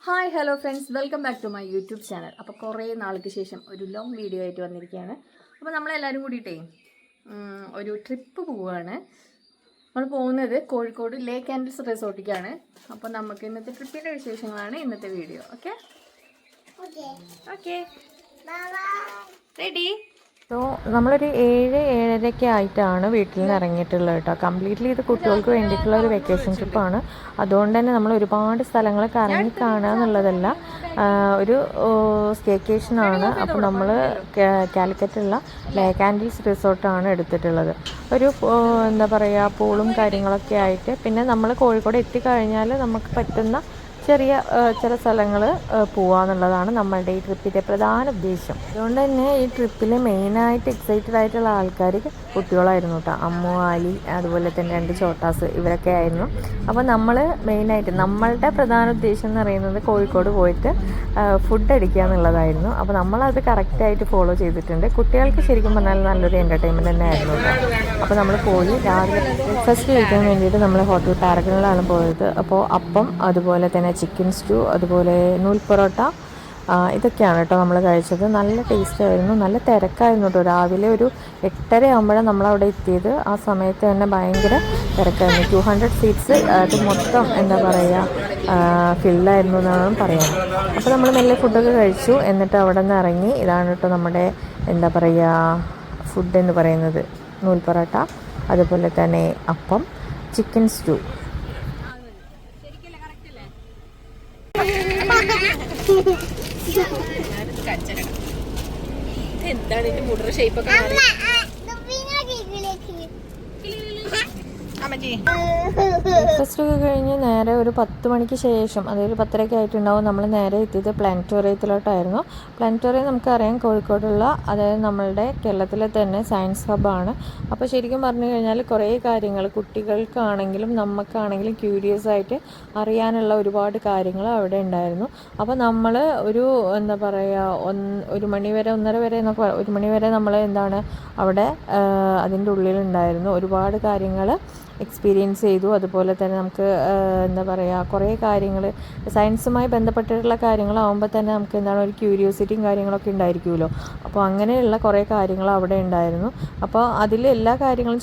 Hi hello friends, welcome back to my YouTube channel. അപ്പോൾ കുറേ നാൾക്ക് ശേഷം ഒരു ലോങ് വീഡിയോ ആയിട്ട് വന്നിരിക്കുകയാണ്. അപ്പോൾ നമ്മളെല്ലാവരും കൂടിയിട്ടേ ഒരു ട്രിപ്പ് പോവുകയാണ്. നമ്മൾ പോകുന്നത് കോഴിക്കോട് ലേക്ക് ആൻഡ് റിസോർട്ടിലേക്കാണ്. അപ്പോൾ നമുക്ക് ഇന്നത്തെ ട്രിപ്പിൻ്റെ വിശേഷങ്ങളാണ് ഇന്നത്തെ video. Okay okay ready. So നമ്മളൊരു 7-7:30 ആയിട്ടാണ് വീട്ടിൽ നിന്ന് ഇറങ്ങിയിട്ടുള്ളത് കേട്ടോ. കംപ്ലീറ്റ്ലി ഇത് കുട്ടികൾക്ക് വേണ്ടിയിട്ടുള്ള ഒരു വെക്കേഷൻ ട്രിപ്പാണ്. അതുകൊണ്ട് തന്നെ നമ്മൾ ഒരുപാട് സ്ഥലങ്ങൾ കറങ്ങി കാണുക എന്നുള്ളതല്ല, ഒരു സ്റ്റേക്കേഷനാണ്. അപ്പോൾ നമ്മൾ കാലിക്കറ്റുള്ള ലേക്ക് ആൻഡ് ഹിൽസ് റിസോർട്ടാണ് എടുത്തിട്ടുള്ളത്. ഒരു എന്താ പറയുക, പൂളും കാര്യങ്ങളൊക്കെ ആയിട്ട്. പിന്നെ നമ്മൾ കോഴിക്കോട് എത്തിക്കഴിഞ്ഞാൽ നമുക്ക് പറ്റുന്ന ചെറിയ ചില സ്ഥലങ്ങൾ പോവാന്നുള്ളതാണ് നമ്മളുടെ ഈ ട്രിപ്പിൻ്റെ പ്രധാന ഉദ്ദേശം. അതുകൊണ്ട് തന്നെ ഈ ട്രിപ്പിൽ മെയിനായിട്ട് എക്സൈറ്റഡ് ആയിട്ടുള്ള ആൾക്കാർ കുട്ടികളായിരുന്നു കേട്ടോ. അമ്മു, ആലി, അതുപോലെ തന്നെ 2 ചോട്ടാസ്, ഇവരൊക്കെ ആയിരുന്നു. അപ്പോൾ നമ്മൾ മെയിനായിട്ട് നമ്മളുടെ പ്രധാന ഉദ്ദേശം എന്ന് പറയുന്നത് കോഴിക്കോട് പോയിട്ട് ഫുഡ് അടിക്കുക എന്നുള്ളതായിരുന്നു. അപ്പോൾ നമ്മളത് കറക്റ്റായിട്ട് ഫോളോ ചെയ്തിട്ടുണ്ട്. കുട്ടികൾക്ക് ശരിക്കും പറഞ്ഞാൽ നല്ലൊരു എൻ്റർടൈൻമെൻറ്റ് തന്നെ ആയിരുന്നു കേട്ടോ. അപ്പോൾ നമ്മൾ പോയി രാവിലെ ബ്രേക്ക്ഫാസ്റ്റ് കഴിക്കാൻ വേണ്ടിയിട്ട് നമ്മൾ ഹോട്ടൽ പാരഗണിലാണ് പോയത്. അപ്പോൾ അപ്പം, അതുപോലെ തന്നെ ചിക്കൻ സ്റ്റൂ, അതുപോലെ നൂൽ പൊറോട്ട, ഇതൊക്കെയാണ് കേട്ടോ നമ്മൾ കഴിച്ചത്. നല്ല ടേസ്റ്റ് ആയിരുന്നു, നല്ല തിരക്കായിരുന്നു കേട്ടോ. രാവിലെ ഒരു 8:30 ആകുമ്പോഴാണ് നമ്മളവിടെ എത്തിയത്. ആ സമയത്ത് തന്നെ ഭയങ്കര തിരക്കായിരുന്നു. 200 സീറ്റ്സ് അത് മൊത്തം എന്താ പറയുക ഫില്ലായിരുന്നു എന്നാണ് പറയുന്നത്. അപ്പോൾ നമ്മൾ മെല്ലെ ഫുഡൊക്കെ കഴിച്ചു. എന്നിട്ട് അവിടെ നിന്ന് ഇറങ്ങി. ഇതാണ് കേട്ടോ നമ്മുടെ എന്താ പറയുക ഫുഡ് എന്ന് പറയുന്നത്. നൂൽ പൊറോട്ട, അതുപോലെ തന്നെ അപ്പം, ചിക്കൻ സ്റ്റൂ. എന്താണ് ഇതിന്റെ മുടറ ഷേപ്പൊക്കെ ബ്രേക്ക്ഫാസ്റ്റ് ഒക്കെ കഴിഞ്ഞ് നേരെ ഒരു 10 മണിക്ക് ശേഷം, അതായത് 10:30 ആയിട്ടുണ്ടാവും, നമ്മൾ നേരെ എത്തിയത് പ്ലാനറ്റോറിയത്തിലോട്ടായിരുന്നു. പ്ലാനറ്റോറിയം നമുക്കറിയാം കോഴിക്കോടുള്ള, അതായത് നമ്മളുടെ കേരളത്തിലെ തന്നെ സയൻസ് ഹബ്ബാണ്. അപ്പോൾ ശരിക്കും പറഞ്ഞു കഴിഞ്ഞാൽ കുറേ കാര്യങ്ങൾ കുട്ടികൾക്കാണെങ്കിലും നമുക്കാണെങ്കിലും ക്യൂരിയസ് ആയിട്ട് അറിയാനുള്ള ഒരുപാട് കാര്യങ്ങൾ അവിടെ ഉണ്ടായിരുന്നു. അപ്പോൾ നമ്മൾ ഒരു എന്താ പറയുക 1 മണി വരെ 1:30 വരെ എന്നൊക്കെ 1 മണി വരെ നമ്മൾ എന്താണ് അവിടെ അതിൻ്റെ ഉള്ളിലുണ്ടായിരുന്നു. ഒരുപാട് കാര്യങ്ങൾ എക്സ്പീരിയൻസ് ചെയ്തു. അതുപോലെ തന്നെ നമുക്ക് എന്താ പറയുക കുറേ കാര്യങ്ങൾ സയൻസുമായി ബന്ധപ്പെട്ടിട്ടുള്ള കാര്യങ്ങളാകുമ്പോൾ തന്നെ നമുക്ക് എന്താണ് ഒരു ക്യൂരിയോസിറ്റിയും കാര്യങ്ങളൊക്കെ ഉണ്ടായിരിക്കുമല്ലോ. അപ്പോൾ അങ്ങനെയുള്ള കുറേ കാര്യങ്ങൾ അവിടെ ഉണ്ടായിരുന്നു. അപ്പോൾ അതിൽ എല്ലാ കാര്യങ്ങളും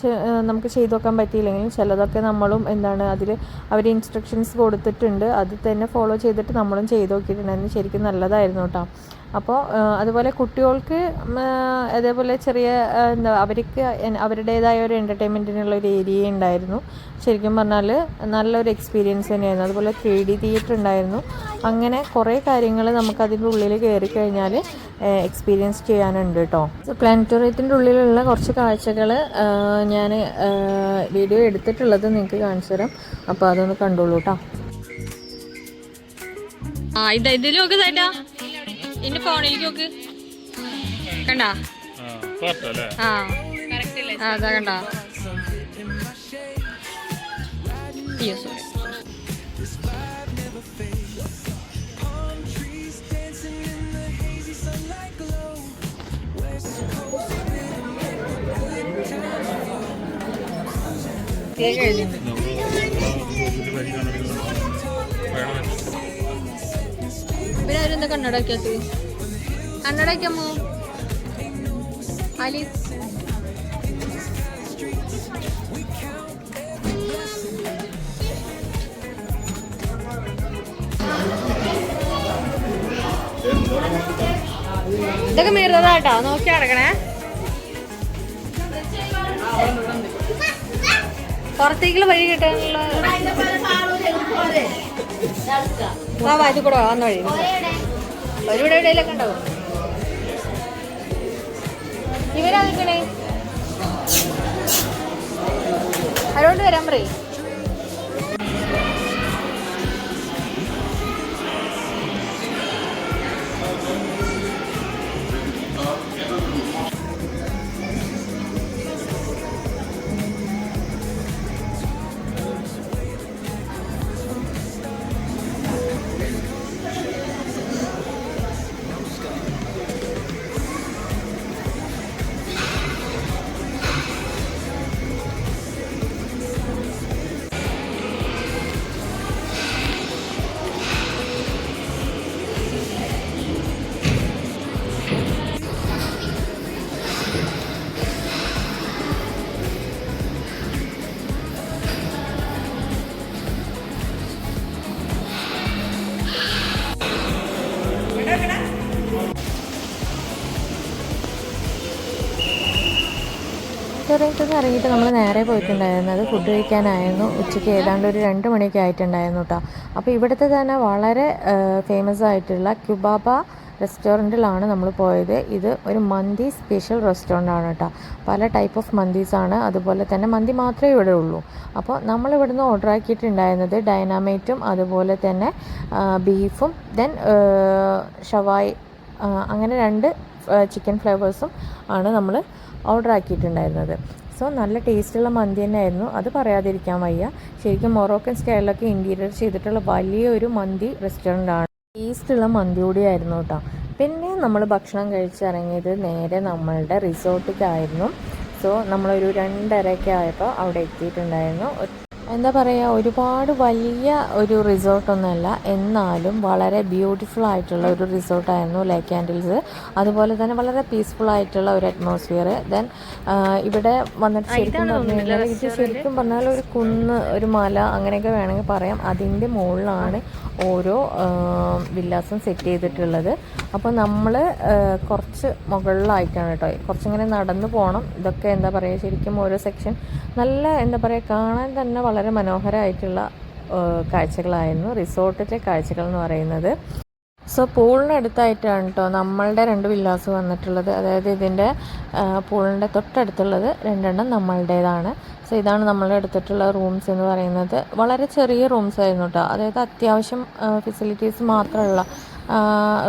നമുക്ക് ചെയ്തു നോക്കാൻ പറ്റിയില്ലെങ്കിലും ചിലതൊക്കെ നമ്മളും എന്താണ് അതിൽ അവർ ഇൻസ്ട്രക്ഷൻസ് കൊടുത്തിട്ടുണ്ട്, അത് തന്നെ ഫോളോ ചെയ്തിട്ട് നമ്മളും ചെയ്ത് നോക്കിയിട്ടുണ്ടായിരുന്നു. ശരിക്കും നല്ലതായിരുന്നു കേട്ടോ. അപ്പോൾ അതുപോലെ കുട്ടികൾക്ക് അതേപോലെ ചെറിയ എന്താ അവർക്ക് അവരുടേതായ ഒരു എൻ്റർടൈൻമെൻറ്റിനുള്ള ഒരു ഏരിയ ഉണ്ടായിരുന്നു. ശരിക്കും പറഞ്ഞാൽ നല്ലൊരു എക്സ്പീരിയൻസ് തന്നെയായിരുന്നു. അതുപോലെ 3D തിയേറ്റർ ഉണ്ടായിരുന്നു. അങ്ങനെ കുറേ കാര്യങ്ങൾ നമുക്ക് അതിൻ്റെ ഉള്ളിൽ കയറി കഴിഞ്ഞാൽ എക്സ്പീരിയൻസ് ചെയ്യാനുണ്ട് കേട്ടോ. പ്ലാനറ്റോറിയത്തിൻ്റെ ഉള്ളിലുള്ള കുറച്ച് കാഴ്ചകൾ ഞാൻ വീഡിയോ എടുത്തിട്ടുള്ളത് നിങ്ങൾക്ക് കാണിച്ചു തരാം. അപ്പോൾ അതൊന്ന് കണ്ടോളൂ കേട്ടോ. ഇതിലൊക്കെ എന്റെ ഫോണിലേക്ക് നോക്ക്, കണ്ടാ? അതാ കണ്ടാ? ഇവരാരെന്താ കണ്ണടക്കാത്ത? കണ്ണടയ്ക്കാമോ അലി? ഇതൊക്കെ മീറുന്നതാട്ടോ, നോക്കി അടക്കണേ. പുറത്തേക്കുള്ള വഴി കിട്ടാനുള്ള വാതി കൂടെ വന്ന വഴി ഒരുവിടെ എവിടെയെങ്കിലൊക്കെ ഉണ്ടാവും. ഇവരാ നിൽക്കണേ, അതുകൊണ്ട് വരാൻ പറയും. റെസ്റ്റോറൻറ്റിൽ നിന്ന് ഇറങ്ങിയിട്ട് നമ്മൾ നേരെ പോയിട്ടുണ്ടായിരുന്നത് ഫുഡ് കഴിക്കാനായിരുന്നു. ഉച്ചയ്ക്ക് ഏതാണ്ട് ഒരു 2 മണിയൊക്കെ ആയിട്ടുണ്ടായിരുന്നു കേട്ടോ. അപ്പോൾ ഇവിടുത്തെ തന്നെ വളരെ ഫേമസ് ആയിട്ടുള്ള ക്യുബാബ റെസ്റ്റോറൻറ്റിലാണ് നമ്മൾ പോയത്. ഇത് ഒരു മന്തി സ്പെഷ്യൽ റെസ്റ്റോറൻ്റ് ആണ് കേട്ടോ. പല ടൈപ്പ് ഓഫ് മന്തീസാണ്, അതുപോലെ തന്നെ മന്തി മാത്രമേ ഇവിടെ ഉള്ളൂ. അപ്പോൾ നമ്മൾ ഇവിടുന്ന് ഓർഡർ ആക്കിയിട്ടുണ്ടായിരുന്നത് ഡൈനാമൈറ്റും അതുപോലെ തന്നെ ബീഫും ദെൻ ഷവായി, അങ്ങനെ 2 ചിക്കൻ ഫ്ലേവേഴ്സും ആണ് നമ്മൾ ഓർഡർ ആക്കിയിട്ടുണ്ടായിരുന്നത്. സോ നല്ല ടേസ്റ്റുള്ള മന്തി തന്നെയായിരുന്നു, അത് പറയാതിരിക്കാൻ വയ്യ. ശരിക്കും മൊറോക്കൻ സ്റ്റൈലിലൊക്കെ ഇൻറ്റീരിയർ ചെയ്തിട്ടുള്ള വലിയൊരു മന്തി റെസ്റ്റോറൻ്റ് ആണ്. ടേസ്റ്റുള്ള മന്തി കൂടിയായിരുന്നു കേട്ടോ. പിന്നെ നമ്മൾ ഭക്ഷണം കഴിച്ചിറങ്ങിയത് നേരെ നമ്മളുടെ റിസോർട്ടിലേക്കായിരുന്നു. സോ നമ്മളൊരു 2:30 ആയപ്പോൾ അവിടെ എത്തിയിട്ടുണ്ടായിരുന്നു. എന്താ പറയുക, ഒരുപാട് വലിയ ഒരു റിസോർട്ടൊന്നുമല്ല, എന്നാലും വളരെ ബ്യൂട്ടിഫുൾ ആയിട്ടുള്ള ഒരു റിസോർട്ടായിരുന്നു ലേക്ക് ആൻഡിൽസ്. അതുപോലെ തന്നെ വളരെ പീസ്ഫുൾ ആയിട്ടുള്ള ഒരു അറ്റ്മോസ്ഫിയർ. ദെൻ ഇവിടെ വന്നിട്ട് ശരിക്കും പറഞ്ഞു കഴിഞ്ഞാൽ ഇത് ശരിക്കും പറഞ്ഞാൽ ഒരു കുന്ന്, ഒരു മല അങ്ങനെയൊക്കെ വേണമെങ്കിൽ പറയാം. അതിൻ്റെ മുകളിലാണ് ഓരോ വില്ലാസും സെറ്റ് ചെയ്തിട്ടുള്ളത്. അപ്പോൾ നമ്മൾ കുറച്ച് മുകളിലായിട്ടാണ് കേട്ടോ, കുറച്ചിങ്ങനെ നടന്നു പോകണം. ഇതൊക്കെ എന്താ പറയുക, ശരിക്കും ഓരോ സെക്ഷൻ നല്ല എന്താ പറയുക, കാണാൻ തന്നെ വളരെ മനോഹരമായിട്ടുള്ള കാഴ്ചകളായിരുന്നു റിസോർട്ടിലെ കാഴ്ചകൾ എന്ന് പറയുന്നത്. സോ പൂളിനടുത്തായിട്ടാണ് കേട്ടോ നമ്മളുടെ 2 വില്ലാസ് വന്നിട്ടുള്ളത്. അതായത് ഇതിൻ്റെ പൂളിൻ്റെ തൊട്ടടുത്തുള്ളത് 2 നമ്മളുടേതാണ്. സോ ഇതാണ് നമ്മൾ എടുത്തിട്ടുള്ള റൂംസ് എന്ന് പറയുന്നത്. വളരെ ചെറിയ റൂംസ് ആയിരുന്നു കേട്ടോ, അതായത് അത്യാവശ്യം ഫെസിലിറ്റീസ് മാത്രമുള്ള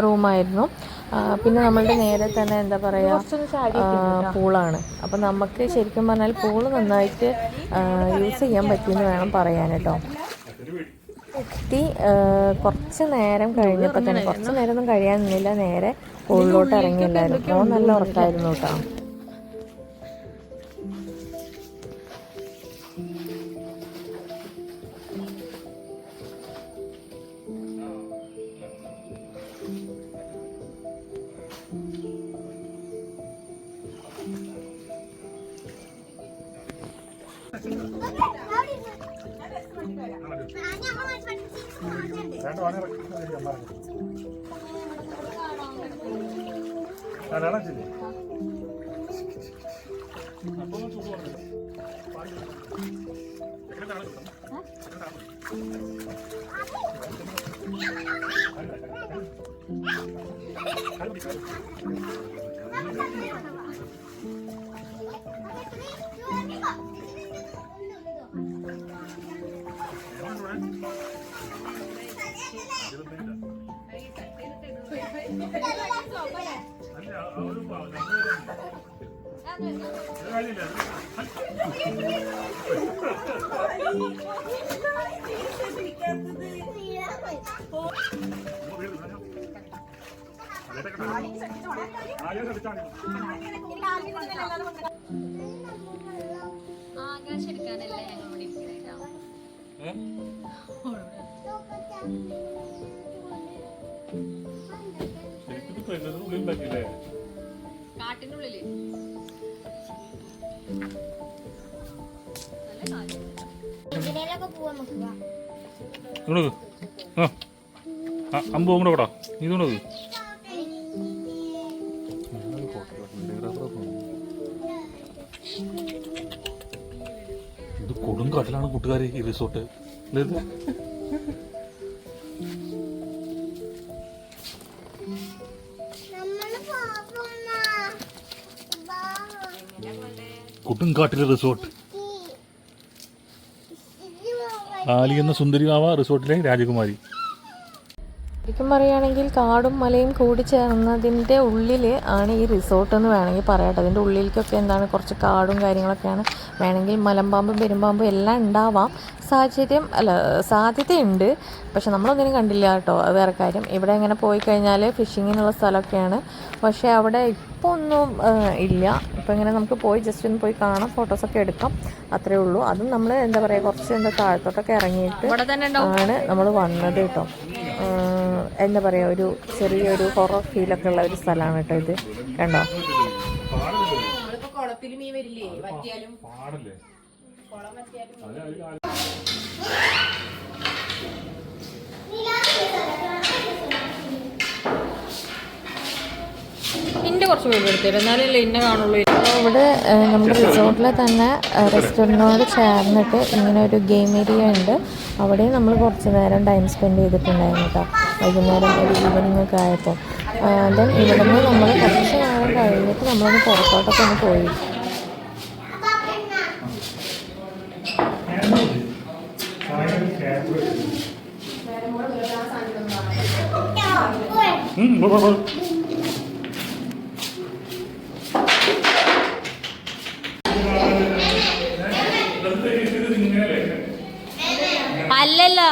റൂമായിരുന്നു. പിന്നെ നമ്മളുടെ നേരെ തന്നെ എന്താ പറയുക പൂളാണ്. അപ്പം നമുക്ക് ശരിക്കും പറഞ്ഞാൽ പൂള് നന്നായിട്ട് യൂസ് ചെയ്യാൻ പറ്റിയെന്ന് വേണം പറയാൻ കേട്ടോ. എത്തി കുറച്ച് നേരം കഴിഞ്ഞപ്പോൾ തന്നെ, കുറച്ച് നേരമൊന്നും കഴിയാൻ നിന്നില്ല, നേരെ പൂളിലോട്ട് ഇറങ്ങിയില്ലായിരുന്നു. നല്ല ഉറക്കായിരുന്നു കേട്ടോ. ആകാശെടുക്കാനല്ലേ ഞങ്ങളോട് ഇരിക്കണേട്ടോ. കാട്ടിനുള്ളില് അമ്പോ കൂടെ ഇതുകൊണ്ട് ഇത് കൊടുങ്കാട്ടിലാണ് കൂട്ടുകാരെ ഈ റിസോർട്ട്. കൊടുങ്കാട്ടിലെ റിസോർട്ട്. ആലി എന്ന സുന്ദരിമാവ റിസോർട്ടിലെ രാജകുമാരി. ശരിക്കും പറയുകയാണെങ്കിൽ കാടും മലയും കൂടി ചേർന്നതിൻ്റെ ഉള്ളിൽ ആണ് ഈ റിസോർട്ട് എന്ന് വേണമെങ്കിൽ പറയാട്ടോ. അതിൻ്റെ ഉള്ളിലേക്കൊക്കെ എന്താണ് കുറച്ച് കാടും കാര്യങ്ങളൊക്കെയാണ്. വേണമെങ്കിൽ മലമ്പാമ്പും പെരുമ്പാമ്പും എല്ലാം ഉണ്ടാവാം, സാധ്യതയുണ്ട്. പക്ഷെ നമ്മളൊന്നിനും കണ്ടില്ല കേട്ടോ, അത് വേറെ കാര്യം. ഇവിടെ ഇങ്ങനെ പോയി കഴിഞ്ഞാൽ ഫിഷിങ്ങിനുള്ള സ്ഥലമൊക്കെയാണ്, പക്ഷേ അവിടെ ഇപ്പോൾ ഒന്നും ഇല്ല. ഇപ്പോൾ ഇങ്ങനെ നമുക്ക് പോയി ജസ്റ്റ് ഒന്ന് പോയി കാണാം, ഫോട്ടോസൊക്കെ എടുക്കാം, അത്രേ ഉള്ളൂ. അതും നമ്മൾ എന്താ പറയുക കുറച്ച് താഴത്തോട്ടൊക്കെ ഇറങ്ങിയിട്ട് ആണ് നമ്മൾ വന്നത് കേട്ടോ. എന്താ പറയുക ഒരു ചെറിയൊരു ഹൊറർ ഫീലൊക്കെ ഉള്ള ഒരു സ്ഥലമാണ് കേട്ടോ ഇത്. കണ്ടോ, നിന്റെ കുറച്ച് വീഡിയോ എടുത്തരും, എന്നാലല്ലേ ഇന്നെ കാണുള്ളൂ. ഇവിടെ നമ്മുടെ റിസോർട്ടിലെ തന്നെ റെസ്റ്റോറൻറ്റിനോട് ചേർന്നിട്ട് ഇങ്ങനെ ഒരു ഗെയിം ഏരിയ ഉണ്ട്. അവിടെയും നമ്മൾ കുറച്ച് നേരം ടൈം സ്പെൻഡ് ചെയ്തിട്ടുണ്ടായിരുന്നു കേട്ടോ, വൈകുന്നേരം ഒരു ഈവനിങ് ഒക്കെ ആയപ്പോൾ. ദെൻ ഇവിടെ നിന്ന് നമ്മൾ കുറച്ച് നേരം കഴിഞ്ഞിട്ട് നമ്മളൊന്ന് പുറത്തോട്ടൊക്കെ ഒന്ന് പോയി. അല്ലല്ലോ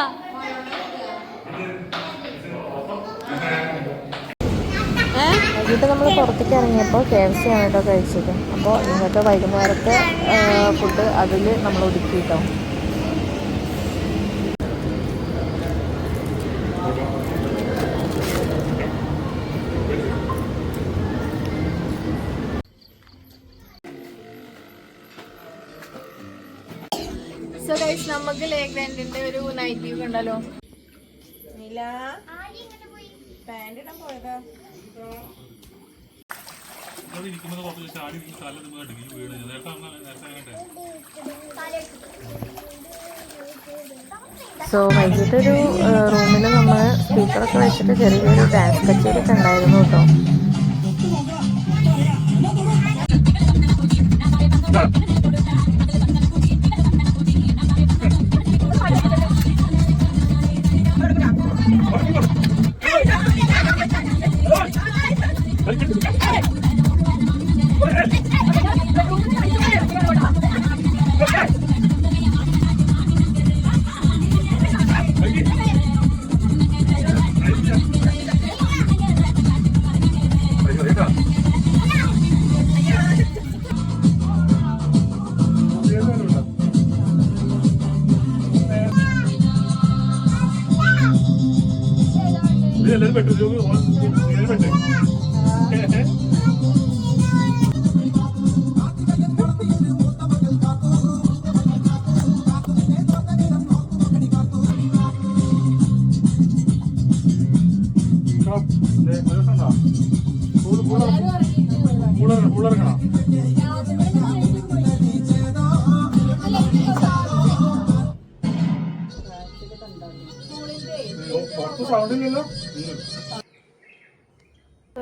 വൈകിട്ട് നമ്മൾ പുറത്തേക്ക് ഇറങ്ങിയപ്പോൾ KFC ആണ് കേട്ടോ കഴിച്ചത്. അപ്പോൾ ഇന്നത്തെ വൈകുന്നേരത്തെ ഫുഡ് അതിൽ നമ്മൾ ഒതുക്കി കേട്ടോ. സോ ഗൈസ്, നമുക്ക് ലേക്ക് ലാൻഡിന്റെ ഒരു നൈറ്റ് വ്യൂ കണ്ടല്ലോ. നീല പാന്റ് ഇടാൻ പോയതാ. സോ വൈകിട്ടൊരു റൂമിൽ നമ്മൾ സ്പീക്കറൊക്കെ വെച്ചിട്ട് ചെറിയൊരു ഡാൻസ് കച്ചേരി ഒക്കെ ഉണ്ടായിരുന്നു കേട്ടോ.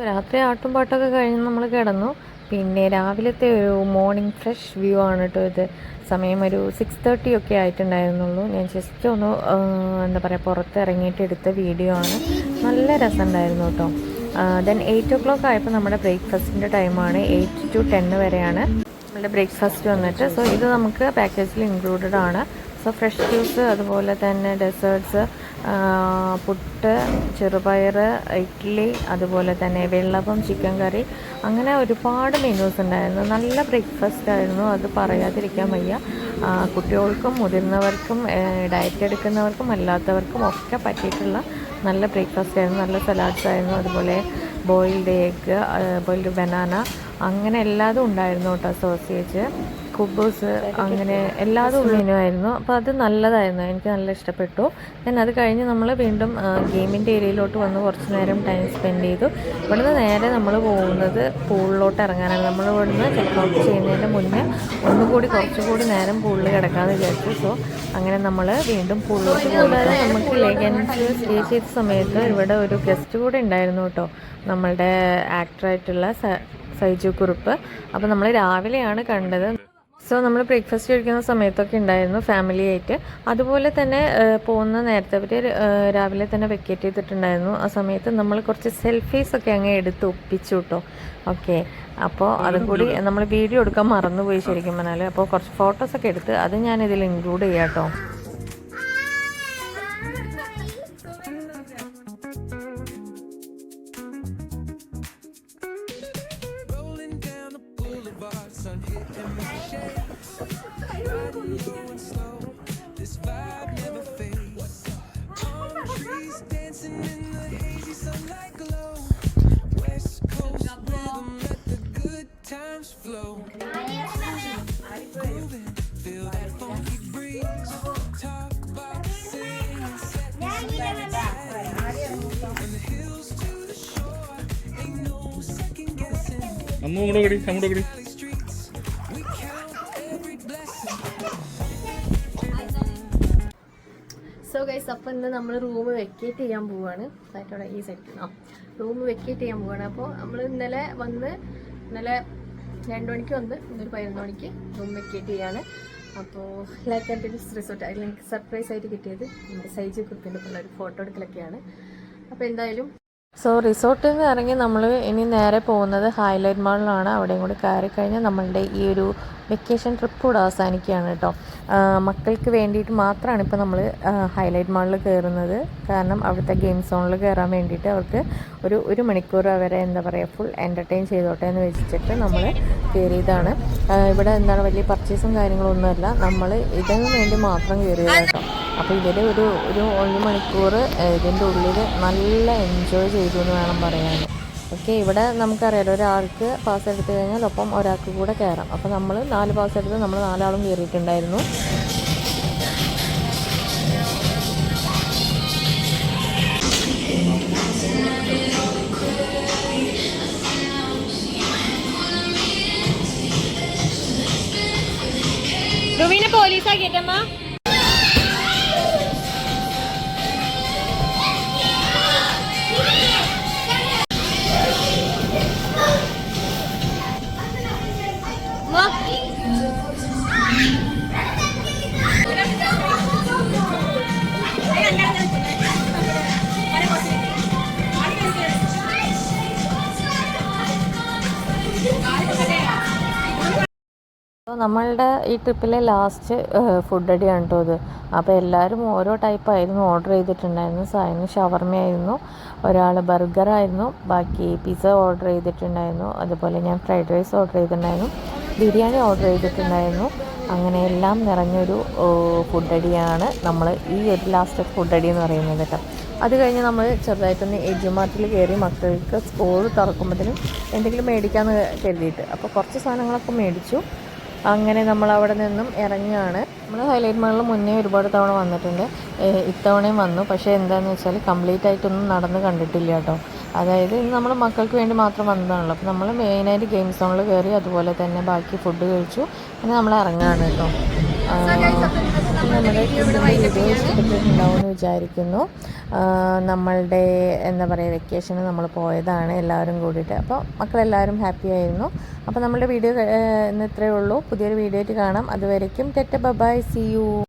രാത്രി ആട്ടും പാട്ടൊക്കെ കഴിഞ്ഞ് നമ്മൾ കിടന്നു. പിന്നെ രാവിലത്തെ ഒരു മോർണിംഗ് ഫ്രഷ് വ്യൂ ആണ് കേട്ടോ ഇത്. സമയം ഒരു 6:30 ഒക്കെ ആയിട്ടുണ്ടായിരുന്നുള്ളൂ. ഞാൻ ജസ്റ്റ് ഒന്ന് എന്താ പറയുക പുറത്ത് ഇറങ്ങിയിട്ട് എടുത്ത വീഡിയോ ആണ്. നല്ല രസമുണ്ടായിരുന്നു കേട്ടോ. ദെൻ 8 o'clock ആയപ്പോൾ നമ്മുടെ ബ്രേക്ക്ഫാസ്റ്റിൻ്റെ ടൈമാണ്. 8 to 10 വരെയാണ് നമ്മുടെ ബ്രേക്ക്ഫാസ്റ്റ് വന്നിട്ട്. സോ ഇത് നമുക്ക് പാക്കേജിൽ ഇൻക്ലൂഡഡ് ആണ്. സോ ഫ്രഷ് ജ്യൂസ്, അതുപോലെ തന്നെ ഡെസേർട്ട്സ്, പുട്ട്, ചെറുപയർ, ഇഡ്ഡലി, അതുപോലെ തന്നെ വെള്ളപ്പം, ചിക്കൻ കറി, അങ്ങനെ ഒരുപാട് മെനൂസ് ഉണ്ടായിരുന്നു. നല്ല ബ്രേക്ക്ഫാസ്റ്റ് ആയിരുന്നു, അത് പറയാതിരിക്കാൻ വയ്യ. കുട്ടികൾക്കും മുതിർന്നവർക്കും ഡയറ്റ് എടുക്കുന്നവർക്കും അല്ലാത്തവർക്കും ഒക്കെ പറ്റിയിട്ടുള്ള നല്ല ബ്രേക്ക്ഫാസ്റ്റ് ആയിരുന്നു. നല്ല സലാഡ്സ് ആയിരുന്നു, അതുപോലെ ബോയിൽഡ് എഗ്ഗ്, ബോയിൽഡ് ബനാന, അങ്ങനെ എല്ലാതും ഉണ്ടായിരുന്നു കേട്ടോ. സോസേജ്, കുബൂസ്, അങ്ങനെ എല്ലാതും മെനു ആയിരുന്നു. അപ്പോൾ അത് നല്ലതായിരുന്നു, എനിക്ക് നല്ല ഇഷ്ടപ്പെട്ടു. ഞാൻ അത് കഴിഞ്ഞ് നമ്മൾ വീണ്ടും ഗെയിമിൻ്റെ ഏരിയയിലോട്ട് വന്ന് കുറച്ച് നേരം ടൈം സ്പെൻഡ് ചെയ്തു. ഇവിടുന്ന് നേരെ നമ്മൾ പോകുന്നത് പൂളിലോട്ട് ഇറങ്ങാനാണ്. നമ്മൾ ഇവിടുന്ന് ചെക്ക് ഔട്ട് ചെയ്യുന്നതിൻ്റെ മുന്നേ ഒന്നുകൂടി കുറച്ചുകൂടി നേരം പൂളിൽ കിടക്കാമെന്ന് വിചാരിച്ചു. സോ അങ്ങനെ നമ്മൾ വീണ്ടും പൂളിലോട്ട് പോകാതെ നമുക്ക് ലേഖൻസ് സ്റ്റേ ചെയ്ത സമയത്ത് ഇവിടെ ഒരു ഗസ്റ്റ് കൂടെ ഉണ്ടായിരുന്നു കേട്ടോ, നമ്മളുടെ ആക്ടറായിട്ടുള്ള സൈജു കുറുപ്പ്. അപ്പോൾ നമ്മൾ രാവിലെയാണ് കണ്ടത്. സോ നമ്മൾ ബ്രേക്ക്ഫാസ്റ്റ് കഴിക്കുന്ന സമയത്തൊക്കെ ഉണ്ടായിരുന്നു ഫാമിലി ആയിട്ട്. അതുപോലെ തന്നെ പോകുന്ന നേരത്തെ അവർ രാവിലെ തന്നെ വെക്കേറ്റ് ചെയ്തിട്ടുണ്ടായിരുന്നു. ആ സമയത്ത് നമ്മൾ കുറച്ച് സെൽഫീസൊക്കെ അങ്ങ് എടുത്ത് ഒപ്പിച്ചു കേട്ടോ. ഓക്കെ, അപ്പോൾ അതും കൂടി നമ്മൾ വീഡിയോ എടുക്കാൻ മറന്നുപോയി ശരിക്കും പറഞ്ഞാൽ. അപ്പോൾ കുറച്ച് ഫോട്ടോസൊക്കെ എടുത്ത് അത് ഞാനിതിൽ ഇൻക്ലൂഡ് ചെയ്യാം കേട്ടോ. And the hills to the shore, ain't no second guessing. അങ്ങോട്ട് കടി അങ്ങോട്ട് കടി. സോ ഗൈസ്, അപ്പം ഇന്ന് നമ്മൾ റൂം വെക്കേറ്റ് ചെയ്യാൻ പോവുകയാണ്. സൈറ്റോടെ ഈ സൈറ്റിൽ റൂം വെക്കേറ്റ് ചെയ്യാൻ പോവുകയാണ്. അപ്പോൾ നമ്മൾ ഇന്നലെ 2 മണിക്ക് വന്ന് ഇന്നൊരു 11 മണിക്ക് റൂം വെക്കേറ്റ് ചെയ്യാണ്. അപ്പോൾ ലൈക്ക് ആൻഡ് റിസോർട്ട് അതിൽ എനിക്ക് സർപ്രൈസ് ആയിട്ട് കിട്ടിയത് നമ്മുടെ സൈജ് കുത്തിൻ്റെ ഉള്ള ഒരു ഫോട്ടോ എടുക്കലൊക്കെയാണ്. അപ്പോൾ എന്തായാലും സോ റിസോർട്ടിൽ നിന്ന് ഇറങ്ങി നമ്മൾ ഇനി നേരെ പോകുന്നത് ഹൈലൈറ്റ് മാളിലാണ്. അവിടെയും കൂടി കയറി കഴിഞ്ഞാൽ നമ്മളുടെ ഈ ഒരു വെക്കേഷൻ ട്രിപ്പ് കൂടെ അവസാനിക്കുകയാണ് കേട്ടോ. മക്കൾക്ക് വേണ്ടിയിട്ട് മാത്രമാണ് ഇപ്പോൾ നമ്മൾ ഹൈലൈറ്റ് മാളിൽ കയറുന്നത്. കാരണം അവിടുത്തെ ഗെയിം സോണിൽ കയറാൻ വേണ്ടിയിട്ട് അവർക്ക് ഒരു മണിക്കൂർ അവരെ എന്താ പറയുക ഫുൾ എൻ്റർടൈൻ ചെയ്തോട്ടെ എന്ന് വെച്ചിട്ട് നമ്മൾ കയറിയതാണ്. ഇവിടെ എന്താണ് വലിയ പർച്ചേസും കാര്യങ്ങളൊന്നുമല്ല, നമ്മൾ ഇതിന് വേണ്ടി മാത്രം കയറിയത് കേട്ടോ. അപ്പോൾ ഇതിൽ ഒരു 1 മണിക്കൂർ ഇതിൻ്റെ ഉള്ളിൽ നല്ല എൻജോയ് ചെയ്തു എന്ന് വേണം പറയാൻ. ഓക്കെ, ഇവിടെ നമുക്കറിയാലോ ഒരാൾക്ക് പാസ് എടുത്തു കഴിഞ്ഞാൽ ഒപ്പം ഒരാൾക്ക് കൂടെ കയറാം. അപ്പോൾ നമ്മൾ 4 പാസ് എടുത്ത് നമ്മൾ 4 ആളും കയറിയിട്ടുണ്ടായിരുന്നു. റുവിനെ പോലീസാക്കിയിട്ടമ്മ. അപ്പോൾ നമ്മളുടെ ഈ ട്രിപ്പിലെ ലാസ്റ്റ് ഫുഡ് അടിയാണ് കേട്ടോ ഇത്. അപ്പോൾ എല്ലാവരും ഓരോ ടൈപ്പായിരുന്നു ഓർഡർ ചെയ്തിട്ടുണ്ടായിരുന്നു. സായന് ഷവർമയായിരുന്നു, ഒരാൾ ബർഗറായിരുന്നു, ബാക്കി പിസ്സ ഓർഡർ ചെയ്തിട്ടുണ്ടായിരുന്നു, അതുപോലെ ഞാൻ ഫ്രൈഡ് റൈസ് ഓർഡർ ചെയ്തിട്ടുണ്ടായിരുന്നു, ബിരിയാണി ഓർഡർ ചെയ്തിട്ടുണ്ടായിരുന്നു. അങ്ങനെ എല്ലാം നിറഞ്ഞൊരു ഫുഡ് അടിയാണ് നമ്മൾ ഈ ഒരു ലാസ്റ്റ് ഫുഡ് അടി എന്ന് പറയുന്നത് കേട്ടോ. അത് കഴിഞ്ഞ് നമ്മൾ ചെറുതായിട്ടൊന്ന് എജുമാർട്ടിൽ കയറി മക്കൾക്ക് സ്കൂൾ തുറക്കുമ്പോഴത്തേനും എന്തെങ്കിലും മേടിക്കാമെന്ന് കരുതിയിട്ട് അപ്പോൾ കുറച്ച് സാധനങ്ങളൊക്കെ മേടിച്ചു. അങ്ങനെ നമ്മൾ അവിടെ നിന്നും ഇറങ്ങുകയാണ്. നമ്മൾ ഹൈലൈറ്റ് മാളിൽ മുന്നേ ഒരുപാട് തവണ വന്നിട്ടുണ്ട്, ഇത്തവണയും വന്നു. പക്ഷേ എന്താണെന്ന് വെച്ചാൽ കംപ്ലീറ്റ് ആയിട്ടൊന്നും നടന്ന് കണ്ടിട്ടില്ല കേട്ടോ. അതായത് ഇന്ന് നമ്മൾ മക്കൾക്ക് വേണ്ടി മാത്രം വന്നതാണല്ലോ. അപ്പോൾ നമ്മൾ മെയിനായിട്ട് ഗെയിം സോണിൽ കയറി, അതുപോലെ തന്നെ ബാക്കി ഫുഡ് കഴിച്ചു. പിന്നെ നമ്മൾ ഇറങ്ങുകയാണ് കേട്ടോ. നമ്മുടെ വീഡിയോ ഇഷ്ടപ്പെട്ടിട്ടുണ്ടാവുമെന്ന് വിചാരിക്കുന്നു. നമ്മളുടെ എന്താ പറയുക വെക്കേഷന് നമ്മൾ പോയതാണ് എല്ലാവരും കൂടിയിട്ട്. അപ്പോൾ മക്കളെല്ലാവരും ഹാപ്പി ആയിരുന്നു. അപ്പോൾ നമ്മളുടെ വീഡിയോ ഇന്ന് ഇത്രയേ ഉള്ളൂ. പുതിയൊരു വീഡിയോ ആയിട്ട് കാണാം. അതുവരേക്കും ടെറ്റ ബൈ, സീ യു.